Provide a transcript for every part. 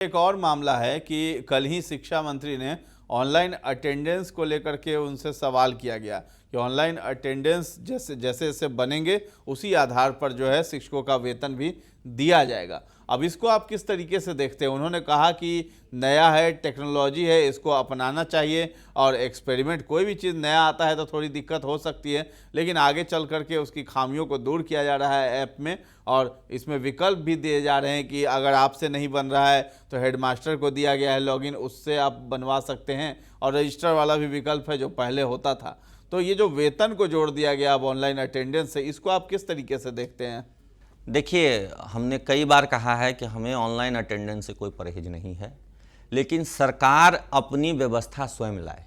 एक और मामला है कि कल ही शिक्षा मंत्री ने ऑनलाइन अटेंडेंस को लेकर के उनसे सवाल किया गया कि ऑनलाइन अटेंडेंस जैसे जैसे बनेंगे उसी आधार पर जो है शिक्षकों का वेतन भी दिया जाएगा। अब इसको आप किस तरीके से देखते हैं? उन्होंने कहा कि नया है, टेक्नोलॉजी है, इसको अपनाना चाहिए और एक्सपेरिमेंट, कोई भी चीज़ नया आता है तो थोड़ी दिक्कत हो सकती है, लेकिन आगे चल करके उसकी खामियों को दूर किया जा रहा है ऐप में, और इसमें विकल्प भी दिए जा रहे हैं कि अगर आपसे नहीं बन रहा है तो हेडमास्टर को दिया गया है लॉगिन, उससे आप बनवा सकते हैं, और रजिस्टर वाला भी विकल्प है जो पहले होता था। तो ये जो वेतन को जोड़ दिया गया अब ऑनलाइन अटेंडेंस से, इसको आप किस तरीके से देखते हैं? देखिए, हमने कई बार कहा है कि हमें ऑनलाइन अटेंडेंस से कोई परहेज नहीं है, लेकिन सरकार अपनी व्यवस्था स्वयं लाए।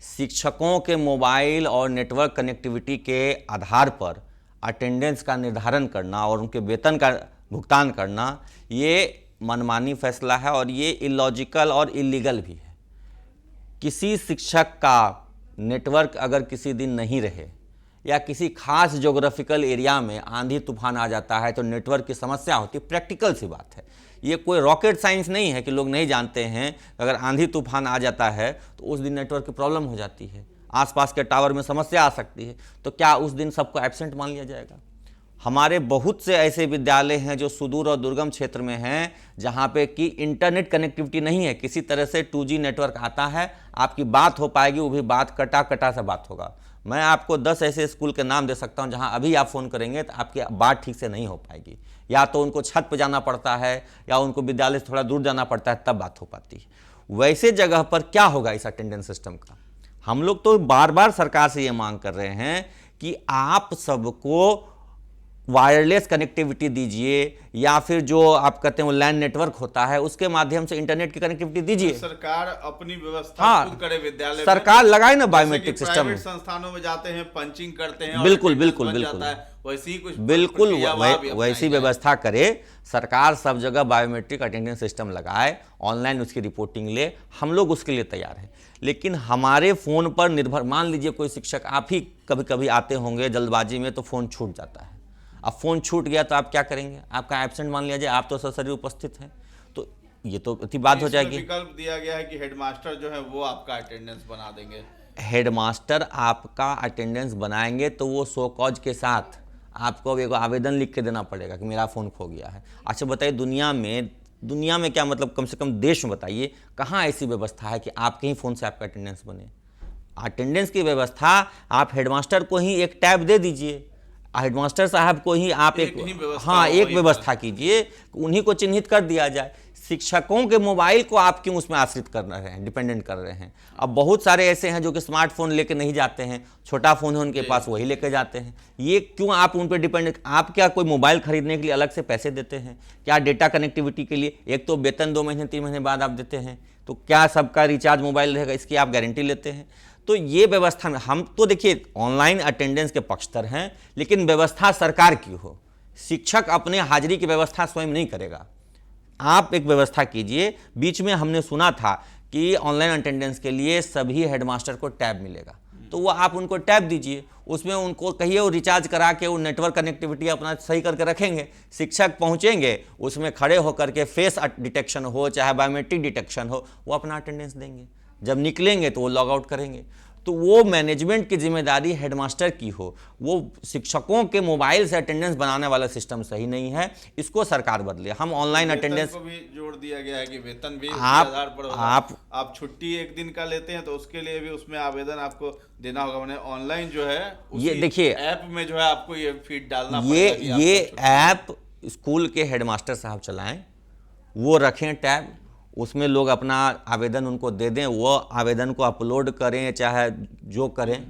शिक्षकों के मोबाइल और नेटवर्क कनेक्टिविटी के आधार पर अटेंडेंस का निर्धारण करना और उनके वेतन का भुगतान करना, ये मनमानी फैसला है और ये इलॉजिकल और इलीगल भी है। किसी शिक्षक का नेटवर्क अगर किसी दिन नहीं रहे या किसी खास ज्योग्राफिकल एरिया में आंधी तूफान आ जाता है तो नेटवर्क की समस्या होती है, प्रैक्टिकल सी बात है। ये कोई रॉकेट साइंस नहीं है कि लोग नहीं जानते हैं। अगर आंधी तूफान आ जाता है तो उस दिन नेटवर्क की प्रॉब्लम हो जाती है, आसपास के टावर में समस्या आ सकती है, तो क्या उस दिन सबको एब्सेंट मान लिया जाएगा? हमारे बहुत से ऐसे विद्यालय हैं जो सुदूर और दुर्गम क्षेत्र में हैं, जहाँ पे कि इंटरनेट कनेक्टिविटी नहीं है, किसी तरह से 2G नेटवर्क आता है, आपकी बात हो पाएगी, वो भी बात कटा से बात होगा। मैं आपको 10 ऐसे स्कूल के नाम दे सकता हूं जहां अभी आप फ़ोन करेंगे तो आपकी बात ठीक से नहीं हो पाएगी, या तो उनको छत पर जाना पड़ता है या उनको विद्यालय से थोड़ा दूर जाना पड़ता है, तब बात हो पाती है। वैसे जगह पर क्या होगा इस अटेंडेंस सिस्टम का? हम लोग तो बार बार सरकार से ये मांग कर रहे हैं कि आप सबको वायरलेस कनेक्टिविटी दीजिए, या फिर जो आप कहते हैं वो लैंड नेटवर्क होता है उसके माध्यम से इंटरनेट की कनेक्टिविटी दीजिए। सरकार अपनी व्यवस्था खुद करे, विद्यालय सरकार लगाए ना बायोमेट्रिक सिस्टम। प्राइवेट संस्थानों में जाते हैं, पंचिंग करते हैं, बिल्कुल वैसी कुछ बिल्कुल वैसी व्यवस्था करे सरकार। सब जगह बायोमेट्रिक अटेंडेंस सिस्टम लगाए, ऑनलाइन उसकी रिपोर्टिंग ले, हम लोग उसके लिए तैयार हैं। लेकिन हमारे फ़ोन पर निर्भर, मान लीजिए कोई शिक्षक, आप ही कभी कभी आते होंगे जल्दबाजी में तो फ़ोन छूट जाता है। अब फ़ोन छूट गया तो आप क्या करेंगे? आपका एब्सेंट मान लिया जाए, आप तो सशरीर उपस्थित हैं, तो ये तो अति बात हो जाएगी। विकल्प दिया गया है कि हेडमास्टर जो है वो आपका अटेंडेंस बना देंगे। हेडमास्टर आपका अटेंडेंस बनाएंगे तो वो शो कॉज के साथ आपको एक आवेदन लिख के देना पड़ेगा कि मेरा फ़ोन खो गया है। अच्छा बताइए, दुनिया में क्या, मतलब कम से कम देश में बताइए, कहाँ ऐसी व्यवस्था है कि आपके ही फ़ोन से आपका अटेंडेंस बने? अटेंडेंस की व्यवस्था आप हेडमास्टर को ही एक टैब दे दीजिए, हेडमास्टर साहब को ही आप एक व्यवस्था कीजिए, उन्हीं को चिन्हित कर दिया जाए। शिक्षकों के मोबाइल को आप क्यों उसमें आश्रित कर रहे हैं, डिपेंडेंट कर रहे हैं? अब बहुत सारे ऐसे हैं जो कि स्मार्टफोन लेके नहीं जाते हैं, छोटा फ़ोन है उनके पास, वही लेके जाते हैं। ये क्यों आप उन पर डिपेंडेंट? आप क्या कोई मोबाइल खरीदने के लिए अलग से पैसे देते हैं क्या? डेटा कनेक्टिविटी के लिए एक तो वेतन 2 महीने 3 महीने बाद आप देते हैं, तो क्या सबका रिचार्ज मोबाइल रहेगा, इसकी आप गारंटी लेते हैं? तो ये व्यवस्था में हम तो देखिए ऑनलाइन अटेंडेंस के पक्षधर हैं, लेकिन व्यवस्था सरकार की हो। शिक्षक अपने हाजिरी की व्यवस्था स्वयं नहीं करेगा, आप एक व्यवस्था कीजिए। बीच में हमने सुना था कि ऑनलाइन अटेंडेंस के लिए सभी हेडमास्टर को टैब मिलेगा, तो वो आप उनको टैब दीजिए, उसमें उनको कहिए वो रिचार्ज करा के वो नेटवर्क कनेक्टिविटी अपना सही करके रखेंगे। शिक्षक पहुंचेंगे, उसमें खड़े होकर के फेस डिटेक्शन हो चाहे बायोमेट्रिक डिटेक्शन हो, वो अपना अटेंडेंस देंगे। जब निकलेंगे तो वो लॉग आउट करेंगे। तो वो मैनेजमेंट की जिम्मेदारी हेडमास्टर की हो, वो शिक्षकों के मोबाइल से अटेंडेंस बनाने वाला सिस्टम सही नहीं है, इसको सरकार बदले। हम ऑनलाइन अटेंडेंस को भी जोड़ दिया गया है कि वेतन भी आधार पर होगा। आप छुट्टी एक दिन का लेते हैं तो उसके लिए भी उसमें आवेदन आपको देना होगा। मैंने ऑनलाइन जो है ये देखिए ऐप में जो है आपको ये फीड डालना पड़ेगा। ये ऐप स्कूल के हेडमास्टर साहब चलाएं, वो रखें टैब, उसमें लोग अपना आवेदन उनको दे दें, वो आवेदन को अपलोड करें चाहे जो करें,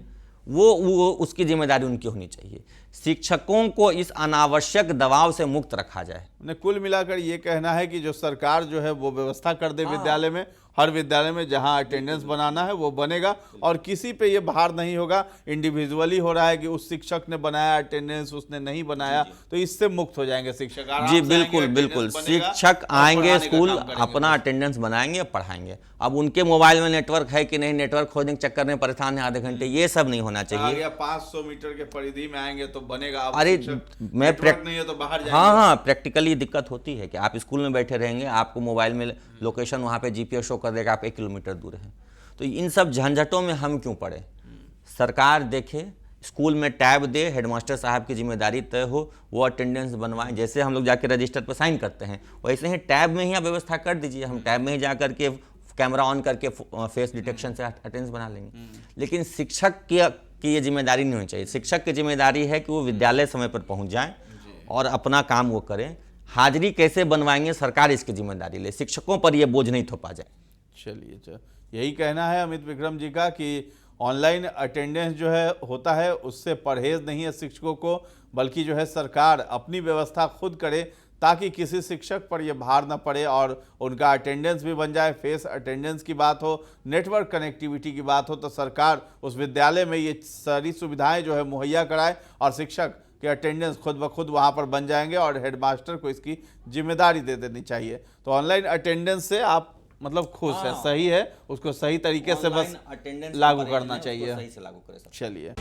वो उसकी जिम्मेदारी उनकी होनी चाहिए। शिक्षकों को इस अनावश्यक दबाव से मुक्त रखा जाए। कुल मिलाकर ये कहना है कि जो सरकार जो है वो व्यवस्था कर दे विद्यालय में, हर विद्यालय में जहां अटेंडेंस बनाना है वो बनेगा और किसी पे ये भार नहीं होगा। इंडिविजुअली हो रहा है कि उस शिक्षक ने बनाया अटेंडेंस, उसने नहीं बनाया, तो इससे मुक्त हो जाएंगे शिक्षक। जी बिल्कुल बिल्कुल, शिक्षक आएंगे स्कूल, अपना अटेंडेंस बनाएंगे, पढ़ाएंगे। अब उनके मोबाइल में नेटवर्क है कि नहीं, नेटवर्क खोजने के चक्कर में परेशान है आधे घंटे, ये सब नहीं होना चाहिए। 500 मीटर के परिधि में आएंगे तो बनेगा। अरे मैं नहीं है तो बाहर जाएंगे। हाँ, प्रैक्टिकली दिक्कत होती है कि आप स्कूल में बैठे रहेंगे, आपको मोबाइल में लोकेशन वहाँ पे जीपीएस शो कर देगा आप 1 किलोमीटर दूर हैं। तो इन सब झंझटों में हम क्यों पड़े? सरकार देखे, स्कूल में टैब दे, हेडमास्टर साहब की जिम्मेदारी तय हो, वो अटेंडेंस बनवाएं। जैसे हम लोग जाके रजिस्टर पर साइन करते हैं वैसे ही टैब में ही आप व्यवस्था कर दीजिए। हम टैब में ही जा करके कैमरा ऑन करके फेस डिटेक्शन से अटेंडेंस बना लेंगे। लेकिन शिक्षक की ये जिम्मेदारी नहीं होनी चाहिए। शिक्षक की जिम्मेदारी है कि वो विद्यालय समय पर पहुंच जाएं और अपना काम वो करें। हाजिरी कैसे बनवाएंगे, सरकार इसकी जिम्मेदारी ले, शिक्षकों पर ये बोझ नहीं थोपा जाए। चलिए, यही कहना है अमित विक्रम जी का कि ऑनलाइन अटेंडेंस जो है होता है उससे परहेज नहीं है शिक्षकों को, बल्कि जो है सरकार अपनी व्यवस्था खुद करे ताकि किसी शिक्षक पर यह भार न पड़े और उनका अटेंडेंस भी बन जाए। फेस अटेंडेंस की बात हो, नेटवर्क कनेक्टिविटी की बात हो, तो सरकार उस विद्यालय में ये सारी सुविधाएं जो है मुहैया कराए और शिक्षक के अटेंडेंस खुद ब खुद वहाँ पर बन जाएंगे और हेडमास्टर को इसकी जिम्मेदारी दे देनी चाहिए। तो ऑनलाइन अटेंडेंस से आप मतलब खुश है, सही है, उसको सही तरीके से बस लागू करना चाहिए। सही से लागू करें। चलिए।